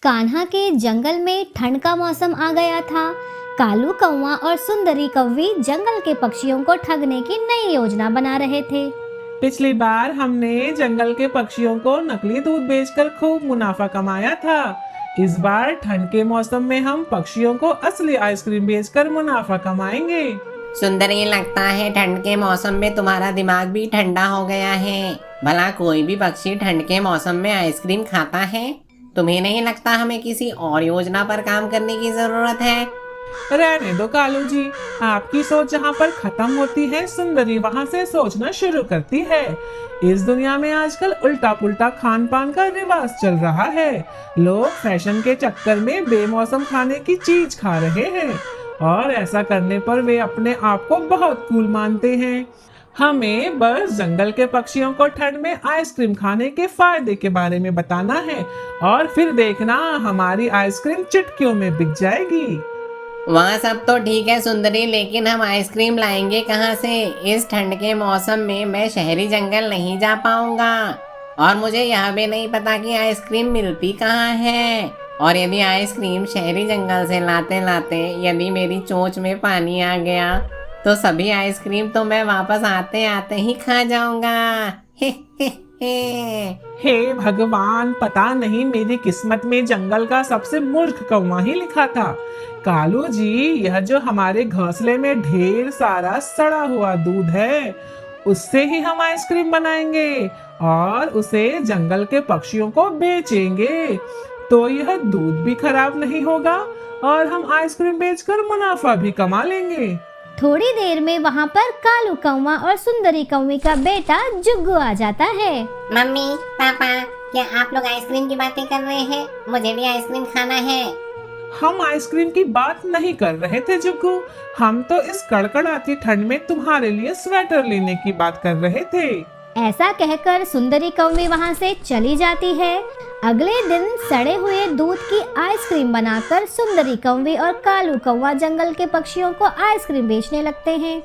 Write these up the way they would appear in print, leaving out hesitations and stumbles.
कान्हा के जंगल में ठंड का मौसम आ गया था। कालू कौवा और सुंदरी कौवी जंगल के पक्षियों को ठगने की नई योजना बना रहे थे। पिछली बार हमने जंगल के पक्षियों को नकली दूध बेचकर खूब मुनाफा कमाया था। इस बार ठंड के मौसम में हम पक्षियों को असली आइसक्रीम बेचकर मुनाफा कमाएंगे। सुंदरी, लगता है ठंड के मौसम में तुम्हारा दिमाग भी ठंडा हो गया है। भला कोई भी पक्षी ठंड के मौसम में आइसक्रीम खाता है? तुम्हें नहीं लगता हमें किसी और योजना पर काम करने की जरूरत है? रहने दो कालू जी, आपकी सोच जहाँ पर खत्म होती है, सुंदरी वहाँ से सोचना शुरू करती है। इस दुनिया में आजकल उल्टा पुल्टा खान पान का रिवाज चल रहा है। लोग फैशन के चक्कर में बेमौसम खाने की चीज खा रहे हैं और ऐसा करने पर वे अपने आप को बहुत कूल मानते हैं। हमें बस जंगल के पक्षियों को ठंड में आइसक्रीम खाने के फायदे के बारे में बताना है और फिर देखना हमारी आइसक्रीम चुटकियों में बिक जाएगी। वहाँ सब तो ठीक है सुंदरी, लेकिन हम आइसक्रीम लाएंगे कहाँ से? इस ठंड के मौसम में मैं शहरी जंगल नहीं जा पाऊंगा और मुझे यह भी नहीं पता कि आइसक्रीम मिलती कहाँ है। और यदि आइसक्रीम शहरी जंगल से लाते लाते यदि मेरी चोंच में पानी आ गया तो सभी आइसक्रीम तो मैं वापस आते आते ही खा जाऊंगा। हे भगवान, पता नहीं मेरी किस्मत में जंगल का सबसे मूर्ख कौवा ही लिखा था। कालू जी, यह जो हमारे घोंसले में ढेर सारा सड़ा हुआ दूध है, उससे ही हम आइसक्रीम बनाएंगे और उसे जंगल के पक्षियों को बेचेंगे। तो यह दूध भी खराब नहीं होगा और हम आइसक्रीम बेचकर मुनाफा भी कमा लेंगे। थोड़ी देर में वहाँ पर कालू कौवा और सुंदरी कौवी का बेटा जुग्गू आ जाता है। मम्मी, पापा, क्या आप लोग आइसक्रीम की बातें कर रहे हैं? मुझे भी आइसक्रीम खाना है। हम आइसक्रीम की बात नहीं कर रहे थे जुग्गू, हम तो इस कड़कड़ाती ठंड में तुम्हारे लिए स्वेटर लेने की बात कर रहे थे। ऐसा कहकर सुंदरी कौवी वहाँ से चली जाती है। अगले दिन सड़े हुए दूध की आइसक्रीम बनाकर सुंदरी कौवी और कालू कौवा जंगल के पक्षियों को आइसक्रीम बेचने लगते हैं।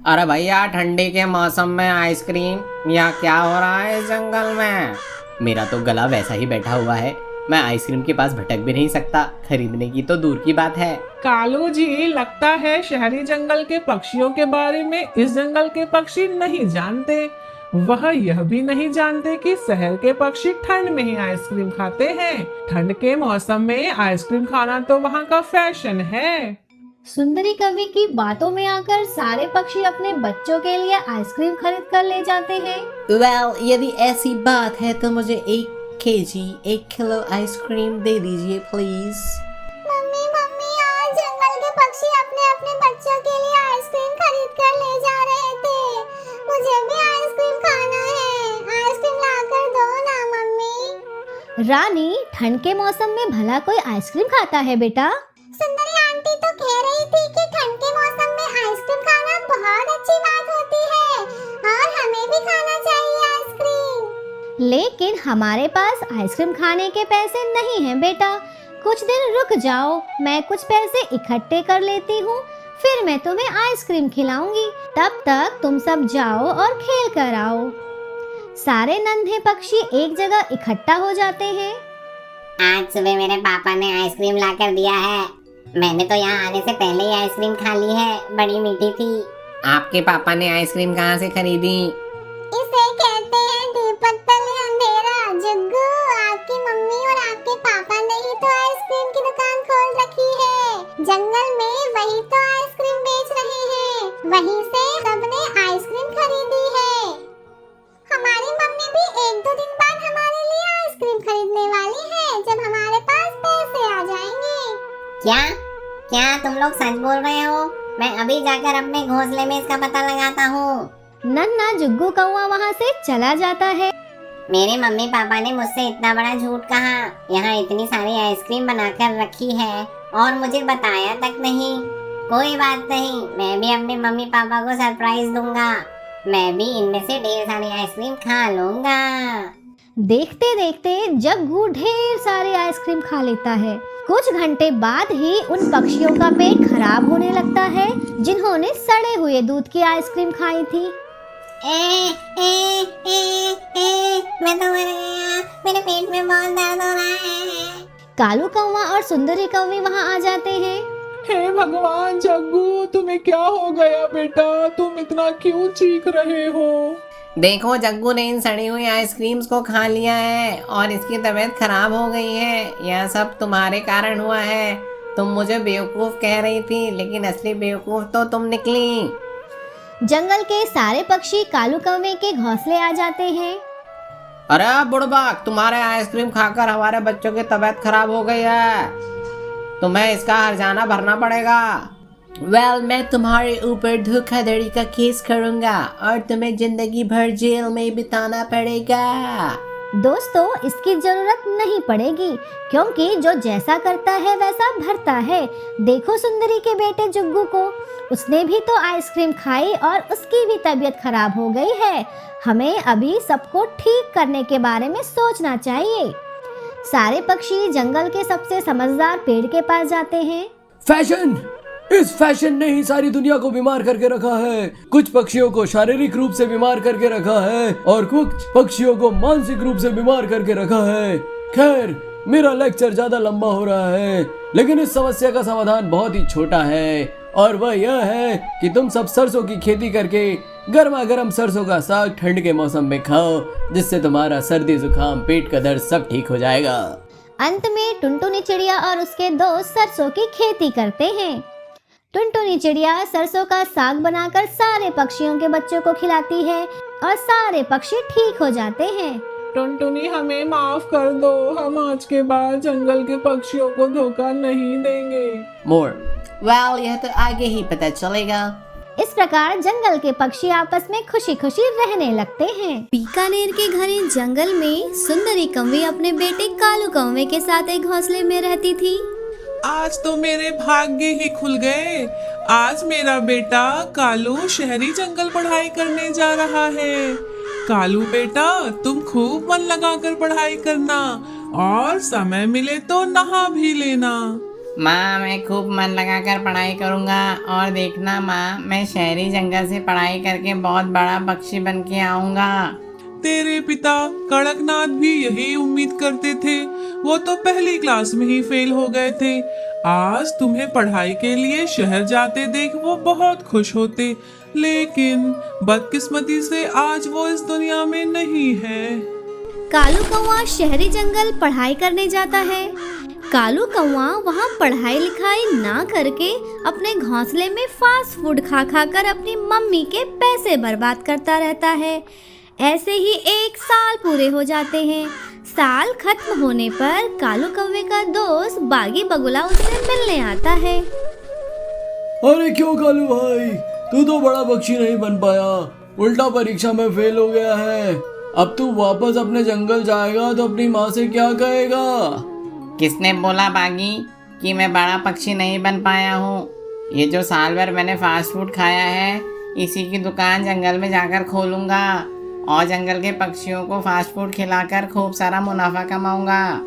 अरे भैया, ठंडी के मौसम में आइसक्रीम, या क्या हो रहा है इस जंगल में? मेरा तो गला वैसा ही बैठा हुआ है, मैं आइसक्रीम के पास भटक भी नहीं सकता, खरीदने की तो दूर की बात है। कालू जी, लगता है शहरी जंगल के पक्षियों के बारे में इस जंगल के पक्षी नहीं जानते। वह यह भी नहीं जानते कि शहर के पक्षी ठंड में ही आइसक्रीम खाते हैं। ठंड के मौसम में आइसक्रीम खाना तो वहाँ का फैशन है। सुंदरी कवि की बातों में आकर सारे पक्षी अपने बच्चों के लिए आइसक्रीम खरीद कर ले जाते हैं। यदि ऐसी बात है तो मुझे 1 किलो आइसक्रीम दे दीजिए प्लीज। मम्मी, आज जंगल के पक्षी अपने अपने बच्चों के लिए आइसक्रीम खरीद कर ले जा रहे थे। मुझे भी आइसक्रीम खाना है। आइसक्रीम लाकर दो ना मम्मी। रानी, ठंड के मौसम में भला कोई आइसक्रीम खाता है बेटा? सुंदरी आंटी तो कह रही थी कि ठंड के मौसम में आइसक्रीम खाना बहुत अच्छी बात होती है और हमें भी खाना चाहिए आइसक्रीम। लेकिन हमारे पास आइसक्रीम खाने के पैसे नहीं हैं बेटा। कुछ दिन रुक जाओ, मैं कुछ पैसे इकट्ठे कर लेती हूँ, फिर मैं तुम्हें आइसक्रीम खिलाऊंगी। तब तक तुम सब जाओ और खेल कर आओ। सारे नन्हे पक्षी एक जगह इकट्ठा हो जाते हैं। आज सुबह मेरे पापा ने आइसक्रीम लाकर दिया है। मैंने तो यहाँ आने से पहले ही आइसक्रीम खा ली है, बड़ी मीठी थी। आपके पापा ने आइसक्रीम कहाँ से खरीदी? इसे कहते हैं दीपक तले अंधेरा। जुग्गू, आपकी मम्मी और आपके पापा ने ही तो आइसक्रीम की दुकान खोल रखी है। जंगल में वही तो आइसक्रीम बेच रहे हैं, वहीं से सबने आइसक्रीम खरीदी है। हमारी मम्मी भी 1-2 दिन बाद हमारे लिए आइसक्रीम खरीदने वाली है, जब हमारे पास पैसे आ जाएंगे। क्या तुम लोग सच बोल रहे हो? मैं अभी जाकर अपने घोंसले में इसका पता लगाता हूँ। नन्हा जुग्गू कौवा वहाँ से चला जाता है। मेरे मम्मी पापा ने मुझसे इतना बड़ा झूठ कहा। यहाँ इतनी सारी आइसक्रीम बनाकर रखी है और मुझे बताया तक नहीं। कोई बात नहीं, मैं भी अपने मम्मी पापा को सरप्राइज दूंगा। मैं भी इनमें से ढेर सारी आइसक्रीम खा लूंगा। देखते देखते जग्गू ढेर सारी आइसक्रीम खा लेता है। कुछ घंटे बाद ही उन पक्षियों का पेट खराब होने लगता है जिन्होंने सड़े हुए दूध की आइसक्रीम खाई थी। मैं तो मर गया, मेरे पेट में बहुत दर्द हो रहा है। कालू कौवा और सुंदरी कौवी वहाँ आ जाते हैं। हे भगवान जग्गू, तुम्हें क्या हो गया बेटा? तुम इतना क्यों चीख रहे हो? देखो, जग्गू ने इन सड़ी हुई आइसक्रीम्स को खा लिया है और इसकी तबीयत खराब हो गई है। यह सब तुम्हारे कारण हुआ है। तुम मुझे बेवकूफ कह रही थी, लेकिन असली बेवकूफ तो तुम निकली। जंगल के सारे पक्षी कालू कौवे के घोंसले आ जाते हैं। अरे बुड़बक, तुम्हारे आइसक्रीम खाकर हमारे बच्चों की तबीयत खराब हो गई है। तुम्हें इसका हर्जाना भरना पड़ेगा। मैं तुम्हारे ऊपर धोखाधड़ी का केस करूंगा और तुम्हें जिंदगी भर जेल में बिताना पड़ेगा। दोस्तों, इसकी जरूरत नहीं पड़ेगी, क्योंकि जो जैसा करता है वैसा भरता है। देखो सुंदरी के बेटे जुग्गू को, उसने भी तो आइसक्रीम खाई और उसकी भी तबीयत खराब हो गई है। हमें अभी सबको ठीक करने के बारे में सोचना चाहिए। सारे पक्षी जंगल के सबसे समझदार पेड़ के पास जाते हैं। फैशन, इस फैशन ने ही सारी दुनिया को बीमार करके रखा है। कुछ पक्षियों को शारीरिक रूप से बीमार करके रखा है और कुछ पक्षियों को मानसिक रूप से बीमार करके रखा है। खैर, मेरा लेक्चर ज्यादा लंबा हो रहा है, लेकिन इस समस्या का समाधान बहुत ही छोटा है और वह यह है कि तुम सब सरसों की खेती करके गर्मा गर्म सरसों का साग ठंड के मौसम में खाओ, जिससे तुम्हारा सर्दी जुकाम पेट का दर्द सब ठीक हो जाएगा। अंत में टुनटुनी चिड़िया और उसके दोस्त सरसों की खेती करते हैं। टुनटुनी चिड़िया सरसों का साग बनाकर सारे पक्षियों के बच्चों को खिलाती है और सारे पक्षी ठीक हो जाते हैं। टुनटुनी, हमें माफ कर दो। हम आज के बाद जंगल के पक्षियों को धोखा नहीं देंगे। यह तो आगे ही पता चलेगा। इस प्रकार जंगल के पक्षी आपस में खुशी खुशी रहने लगते हैं। बीकानेर के घने जंगल में सुंदरी कौवी अपने बेटे कालू कौवे के साथ एक घोंसले में रहती थी। आज तो मेरे भाग्य ही खुल गए। आज मेरा बेटा कालू शहरी जंगल पढ़ाई करने जा रहा है। कालू बेटा, तुम खूब मन लगाकर पढ़ाई करना और समय मिले तो नहा भी लेना। माँ, मैं खूब मन लगाकर पढ़ाई करूँगा और देखना माँ, मैं शहरी जंगल से पढ़ाई करके बहुत बड़ा पक्षी बन के आऊँगा। तेरे पिता कड़कनाथ भी यही उम्मीद करते थे। वो तो पहली क्लास में ही फेल हो गए थे। आज तुम्हें पढ़ाई के लिए शहर जाते देख वो बहुत खुश होते, लेकिन बदकिस्मती से आज वो इस दुनिया में नहीं है। कालू कौवा शहरी जंगल पढ़ाई करने जाता है। कालू कौवा वहाँ पढ़ाई लिखाई ना करके अपने घोंसले में फास्ट फूड खा खा कर अपनी मम्मी के पैसे बर्बाद करता रहता है। ऐसे ही 1 साल पूरे हो जाते हैं। साल खत्म होने पर कालू कौवे का दोस्त बागी बगुला उससे मिलने आता है। अरे क्यों कालू भाई, तू तो बड़ा पक्षी नहीं बन पाया, उल्टा परीक्षा में फेल हो गया है। अब तू वापस अपने जंगल जाएगा तो अपनी माँ से क्या कहेगा? किसने बोला बागी कि मैं बड़ा पक्षी नहीं बन पाया हूँ? ये जो साल भर मैंने फास्ट फूड खाया है, इसी की दुकान जंगल में जाकर खोलूंगा और जंगल के पक्षियों को फास्ट फूड खिलाकर खूब सारा मुनाफा कमाऊंगा।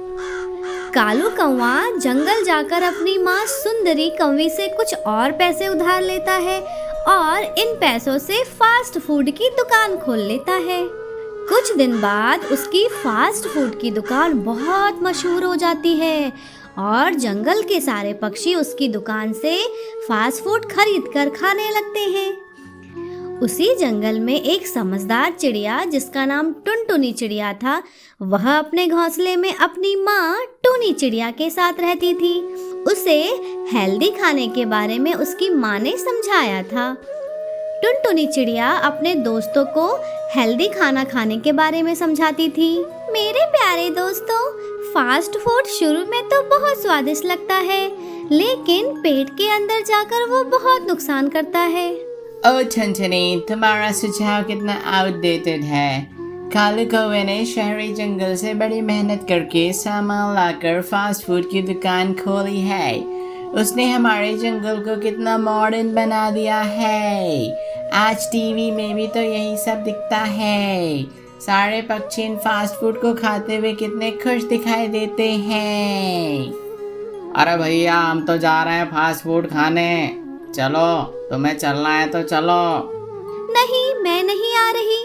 कालू कौवा जंगल जाकर अपनी माँ सुंदरी कौवी से कुछ और पैसे उधार लेता है और इन पैसों से फास्ट फूड की दुकान खोल लेता है। कुछ दिन बाद उसकी फास्ट फूड की दुकान बहुत मशहूर हो जाती है और जंगल के सारे पक्षी उसकी दुकान से फास्ट फूड खरीद कर खाने लगते हैं। उसी जंगल में एक समझदार चिड़िया जिसका नाम टुनटुनी चिड़िया था, वह अपने घोंसले में अपनी माँ टूनी चिड़िया के साथ रहती थी। उसे हेल्दी खाने के बारे में उसकी माँ ने समझाया था। टुनटुनी चिड़िया अपने दोस्तों को हेल्दी खाना खाने के बारे में समझाती थी। मेरे प्यारे दोस्तों, फास्ट फूड शुरू में तो बहुत स्वादिष्ट लगता है, लेकिन पेट के अंदर जाकर वो बहुत नुकसान करता है। ओ ठनठनी, तुम्हारा सुझाव कितना आउटडेटेड है। कालू कौवे ने शहरी जंगल से बड़ी मेहनत करके सामान लाकर फास्ट फूड की दुकान खोली है। उसने हमारे जंगल को कितना मॉडर्न बना दिया है। आज टीवी में भी तो यही सब दिखता है। सारे पक्षी इन फास्ट फूड को खाते हुए कितने खुश दिखाई देते हैं। अरे भैया, हम तो जा रहे हैं फास्ट फूड खाने। चलो, तुम्हें चलना है तो चलो। नहीं, मैं नहीं आ रही।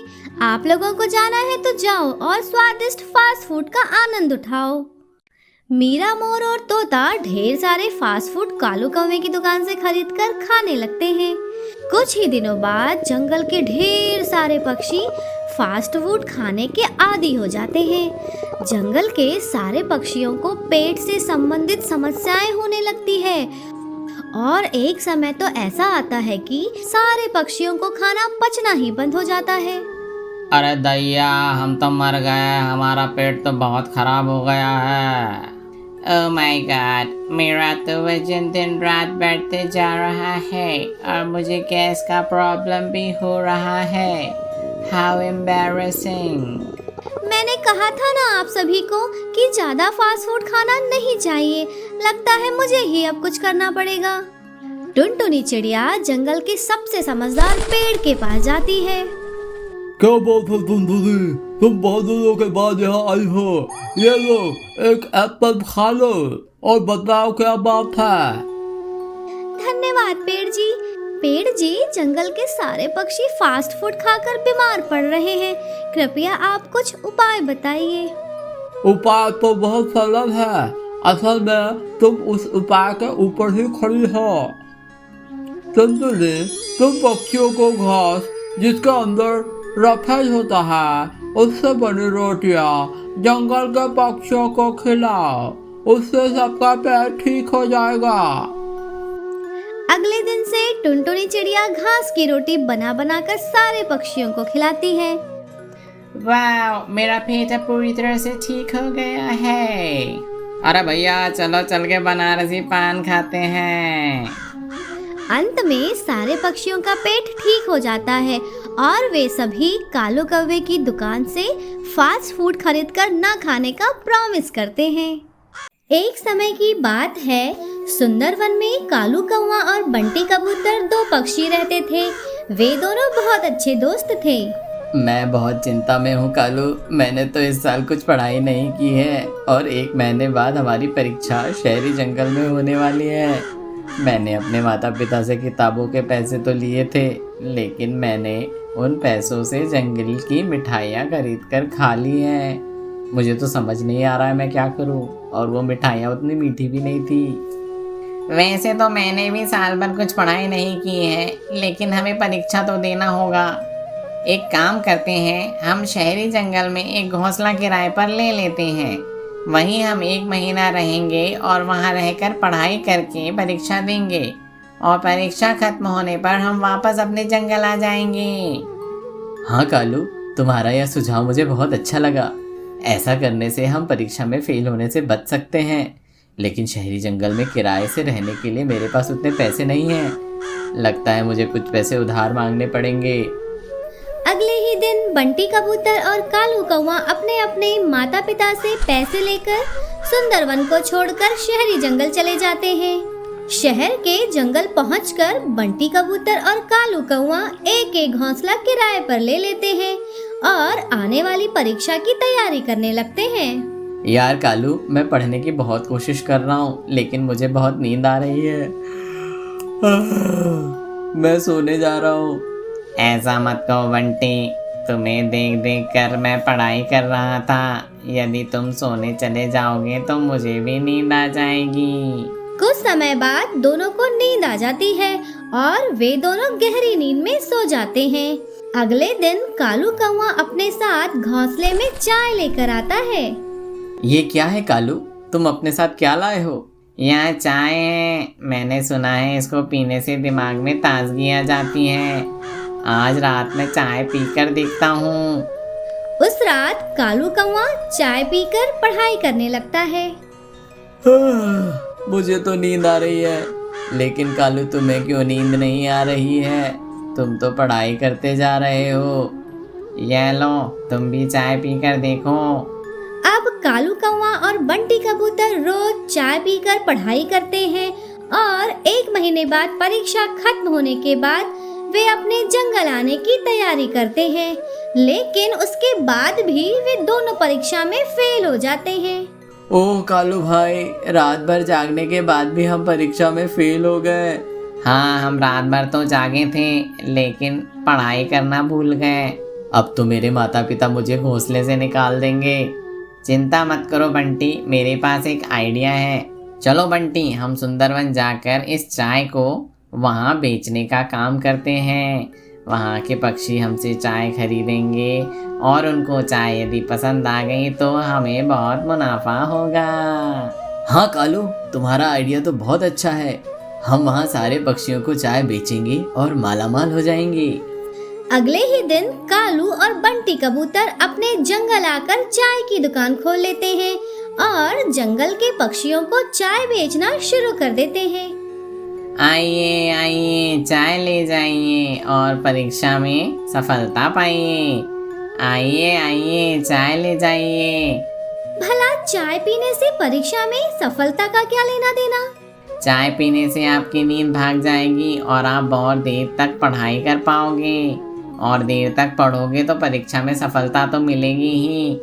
आप लोगों को जाना है तो जाओ और स्वादिष्ट फास्ट फूड का आनंद उठाओ। मीरा मोर और तोता ढेर सारे फास्ट फूड कालू कौवे की दुकान से खरीदकर खाने लगते हैं। कुछ ही दिनों बाद जंगल के ढेर सारे पक्षी फास्ट फूड खाने के आदी हो जाते हैं। जंगल के सारे पक्षियों को पेट से संबंधित समस्याएं होने लगती है और एक समय तो ऐसा आता है कि सारे पक्षियों को खाना पचना ही बंद हो जाता है। अरे दैया, हम तो मर गए, हमारा पेट तो बहुत खराब हो गया है। ओह माय गॉड, मेरा तो वजन दिन रात बढ़ते जा रहा है और मुझे गैस का प्रॉब्लम भी हो रहा है। How embarrassing. मैंने कहा था ना आप सभी को कि ज्यादा फास्ट फूड खाना नहीं चाहिए। लगता है मुझे ही अब कुछ करना पड़ेगा। टुनटुनी चिड़िया जंगल के सबसे समझदार पेड़ के पास जाती है। क्या बात है टुनटुनी, तुम बहुत दिनों के बाद यहाँ आई हो। ये लो, एक एप्पल खा लो और बताओ क्या बात है। धन्यवाद पेड़ जी। पेड़ जी, जंगल के सारे पक्षी फास्ट फूड खाकर बीमार पड़ रहे हैं। कृपया आप कुछ उपाय बताइए। उपाय तो बहुत सरल है। असल में तुम उस उपाय के ऊपर ही खड़ी हो। टुनटुनी, तुम पक्षियों को घास जिसके अंदर रफेज होता है उससे बनी रोटियां जंगल के पक्षियों को खिलाओ, उससे सबका पेट ठीक हो जाएगा। अगले दिन से टुनटुनी चिड़िया घास की रोटी बना बना कर सारे पक्षियों को खिलाती है। वाह, मेरा पेट अब पूरी तरह से ठीक हो गया है। अरे भैया, चलो चल के बनारसी पान खाते हैं। अंत में सारे पक्षियों का पेट ठीक हो जाता है और वे सभी कालू कौवे की दुकान से फास्ट फूड खरीदकर न खाने का प्रॉमिस करते हैं। एक समय की बात है, सुंदरवन में कालू कौवा और बंटी कबूतर दो पक्षी रहते थे। वे दोनों बहुत अच्छे दोस्त थे। मैं बहुत चिंता में हूँ कालू। मैंने तो इस साल कुछ पढ़ाई नहीं की है और 1 महीने बाद हमारी परीक्षा शहरी जंगल में होने वाली है। मैंने अपने माता पिता से किताबों के पैसे तो लिए थे, लेकिन मैंने उन पैसों से जंगल की मिठाइयाँ खरीद कर खा ली हैं। मुझे तो समझ नहीं आ रहा है मैं क्या करूँ, और वो मिठाइयाँ उतनी मीठी भी नहीं थी। वैसे तो मैंने भी साल भर कुछ पढ़ाई नहीं की है, लेकिन हमें परीक्षा तो देना होगा। एक काम करते हैं, हम शहरी जंगल में एक घोंसला किराए पर ले लेते हैं। वहीं हम 1 महीना रहेंगे और वहां रहकर पढ़ाई करके परीक्षा देंगे और परीक्षा खत्म होने पर हम वापस अपने जंगल आ जाएंगे। हाँ कालू, तुम्हारा यह सुझाव मुझे बहुत अच्छा लगा। ऐसा करने से हम परीक्षा में फेल होने से बच सकते हैं, लेकिन शहरी जंगल में किराए से रहने के लिए मेरे पास उतने पैसे नहीं हैं। लगता है मुझे कुछ पैसे उधार मांगने पड़ेंगे। अगले ही दिन बंटी कबूतर और कालू कौवा अपने अपने माता पिता से पैसे लेकर सुंदरवन को छोड़कर शहरी जंगल चले जाते हैं। शहर के जंगल पहुंचकर बंटी कबूतर और कालू कौवा एक एक घोंसला किराए पर ले लेते हैं और आने वाली परीक्षा की तैयारी करने लगते हैं। यार कालू, मैं पढ़ने की बहुत कोशिश कर रहा हूँ, लेकिन मुझे बहुत नींद आ रही है। मैं सोने जा रहा हूँ। ऐसा मत कहो बंटी, तुम्हें देख देख कर मैं पढ़ाई कर रहा था। यदि तुम सोने चले जाओगे तो मुझे भी नींद आ जाएगी। कुछ समय बाद दोनों को नींद आ जाती है और वे दोनों गहरी नींद में सो जाते हैं। अगले दिन कालू कौवा अपने साथ घोंसले में चाय लेकर आता है। ये क्या है कालू, तुम अपने साथ क्या लाए हो? यह चाय है। मैंने सुना है इसको पीने से दिमाग में ताजगी आ जाती है। आज रात में चाय पीकर देखता हूँ। उस रात कालू कौवा चाय पीकर पढ़ाई करने लगता है। मुझे तो नींद आ रही है, लेकिन कालू तुम्हें क्यों नींद नहीं आ रही है? तुम तो पढ़ाई करते जा रहे हो। ये लो, तुम भी चाय पीकर देखो। अब कालू कौवा और बंटी कबूतर रोज चाय पीकर पढ़ाई करते हैं और 1 महीने बाद परीक्षा खत्म होने के बाद वे अपने जंगल आने की तैयारी करते हैं, लेकिन उसके बाद भी वे दोनों परीक्षा में फेल हो जाते हैं। ओह कालू भाई, रात भर जागने के बाद भी हम परीक्षा में फेल हो गए। हाँ, हम रात भर तो जागे थे, लेकिन पढ़ाई करना भूल गए। अब तो मेरे माता पिता मुझे घोंसले से निकाल देंगे। चिंता मत करो बंटी, मेरे पास एक आइडिया है। चलो बंटी, हम सुंदरवन जाकर इस चाय को वहाँ बेचने का काम करते हैं। वहाँ के पक्षी हमसे चाय खरीदेंगे और उनको चाय यदि पसंद आ गई तो हमें बहुत मुनाफा होगा। हाँ कालू, तुम्हारा आइडिया तो बहुत अच्छा है। हम वहाँ सारे पक्षियों को चाय बेचेंगे और मालामाल हो जाएंगे। अगले ही दिन कालू और बंटी कबूतर अपने जंगल आकर चाय की दुकान खोल लेते हैं और जंगल के पक्षियों को चाय बेचना शुरू कर देते हैं। आइए आइए, चाय ले जाइए और परीक्षा में सफलता पाइए। आइए आइए, चाय ले जाइए। भला चाय पीने से परीक्षा में सफलता का क्या लेना देना? चाय पीने से आपकी नींद भाग जाएगी और आप बहुत देर तक पढ़ाई कर पाओगे, और देर तक पढ़ोगे तो परीक्षा में सफलता तो मिलेगी ही।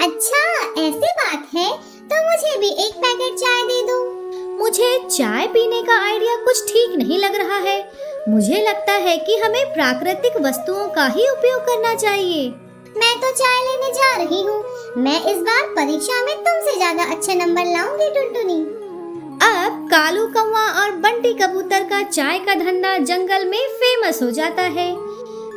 अच्छा ऐसी बात है, तो मुझे भी एक पैकेट चाय दे दो। मुझे चाय पीने का आइडिया कुछ ठीक नहीं लग रहा है। मुझे लगता है कि हमें प्राकृतिक वस्तुओं का ही उपयोग करना चाहिए। मैं तो चाय लेने जा रही हूँ। मैं इस बार परीक्षा में तुमसे ज्यादा अच्छे नंबर लाऊंगी टुनटुनी। अब कालू कौवा और बंटी कबूतर का चाय का धंधा जंगल में फेमस हो जाता है।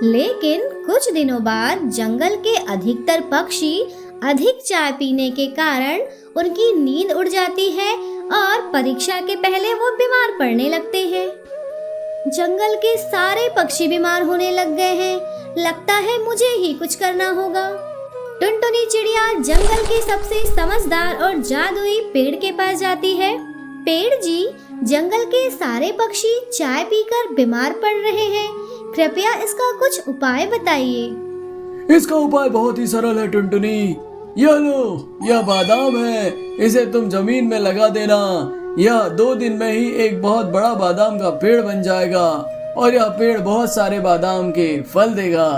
लेकिन कुछ दिनों बाद जंगल के अधिकतर पक्षी अधिक चाय पीने के कारण उनकी नींद उड़ जाती है और परीक्षा के पहले वो बीमार पड़ने लगते हैं। जंगल के सारे पक्षी बीमार होने लग गए हैं। लगता है मुझे ही कुछ करना होगा। टुनटुनी चिड़िया जंगल के सबसे समझदार और जादुई पेड़ के पास जाती है। पेड़ जी, जंगल के सारे पक्षी चाय पीकर बीमार पड़ रहे हैं। कृपया इसका कुछ उपाय बताइए। इसका उपाय बहुत ही सरल है टुनटुनी। यह लो, यह बादाम है। इसे तुम जमीन में लगा देना। यह 2 दिन में ही एक बहुत बड़ा बादाम का पेड़ बन जाएगा और यह पेड़ बहुत सारे बादाम के फल देगा।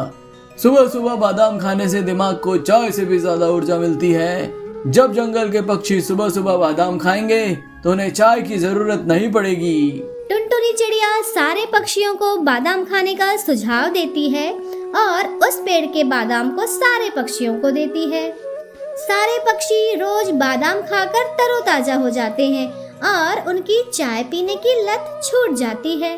सुबह सुबह बादाम खाने से दिमाग को चाय से भी ज्यादा ऊर्जा मिलती है। जब जंगल के पक्षी सुबह सुबह बादाम खाएंगे तो उन्हें चाय की जरूरत नहीं पड़ेगी। टुनटुनी चिड़िया सारे पक्षियों को बादाम खाने का सुझाव देती है और उस पेड़ के बादाम को सारे पक्षियों को देती है। सारे पक्षी रोज बादाम खाकर तरोताजा हो जाते हैं और उनकी चाय पीने की लत छूट जाती है।